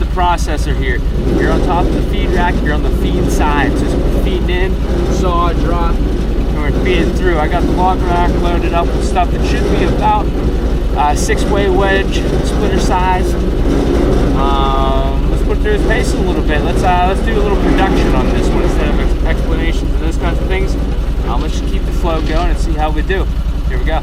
processor here. You're on top of the feed rack, you're on the feed side. So we're feeding in, saw, drop, and we're feeding through. I got the log rack loaded up with stuff that should be about 6-way wedge, splitter size. Let's put through his pace a little bit. Let's do a little production on this one instead of explanations and those kinds of things. Let's just keep the flow going and see how we do. Here we go.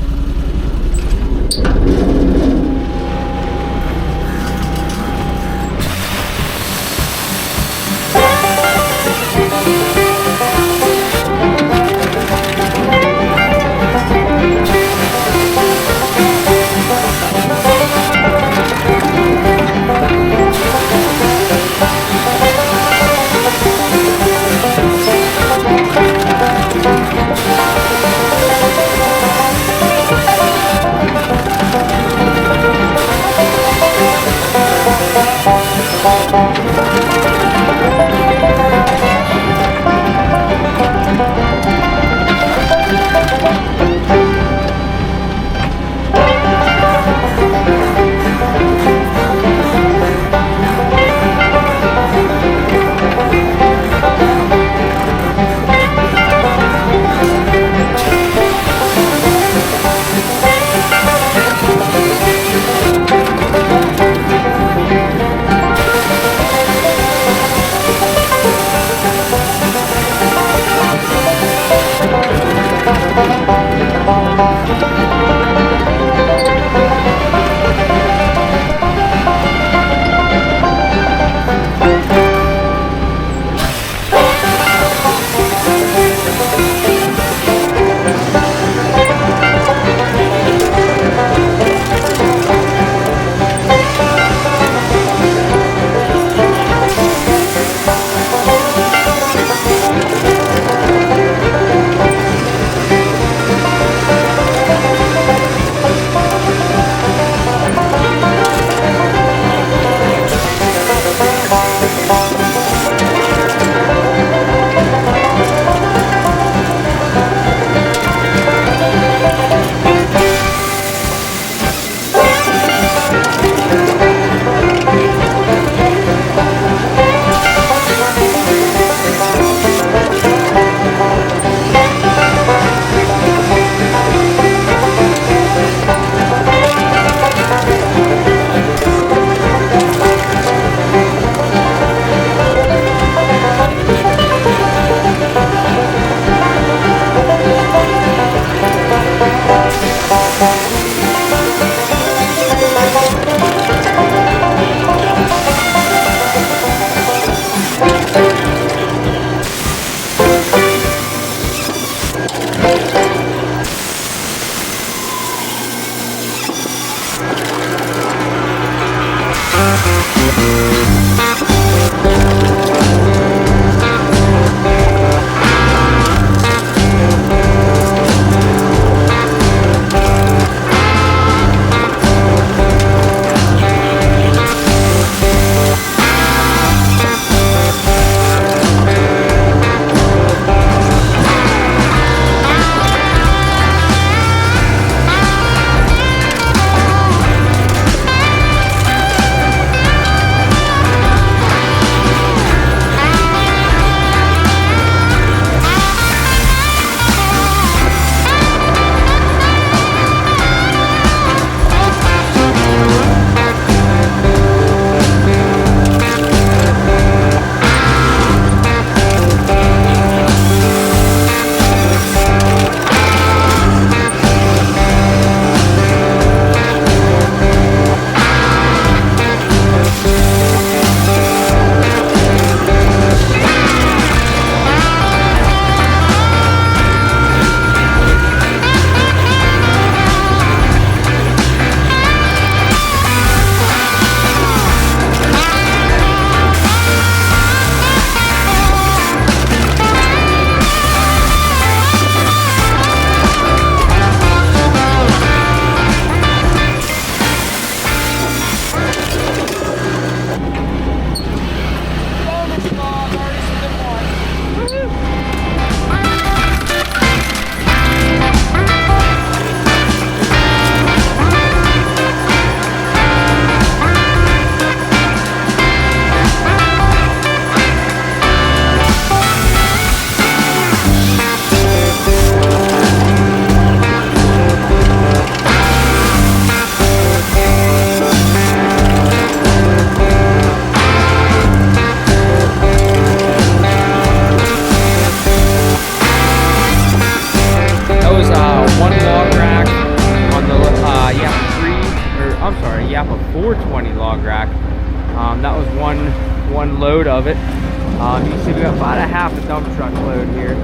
see we got about a half a dump truck load here.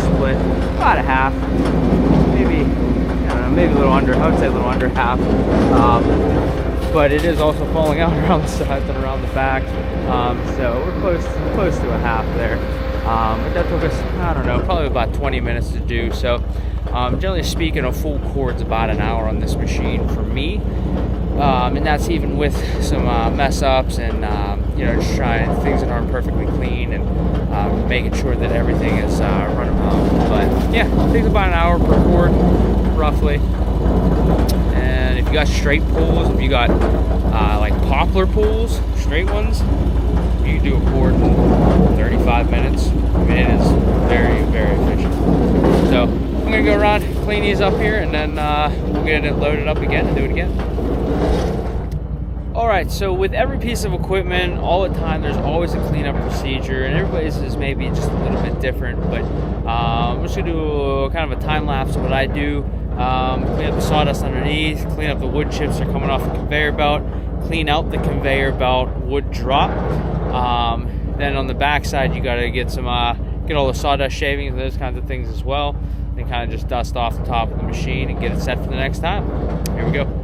Split about a half, maybe, I don't know, maybe a little under, I would say a little under half. But it is also falling out around the sides and around the back. So we're close to a half there. But that took us, I don't know, probably about 20 minutes to do. So generally speaking, a full cord's about an hour on this machine for me. And that's even with some mess ups and you know, just trying things that aren't perfectly clean and making sure that everything is running well. But yeah, it takes about an hour per cord, roughly. And if you got straight pulls, if you got like poplar pulls, straight ones, you can do a cord in 35 minutes. I mean, it is very, very efficient. So I'm gonna go around, clean these up here, and then we'll get it loaded up again and do it again. Alright, so with every piece of equipment, all the time, there's always a cleanup procedure, and everybody's is maybe just a little bit different, but I'm just going to do kind of a time lapse of what I do. Clean up the sawdust underneath, clean up the wood chips that are coming off the conveyor belt, clean out the conveyor belt wood drop. Then on the back side, you got to get all the sawdust shavings and those kinds of things as well, and kind of just dust off the top of the machine and get it set for the next time. Here we go.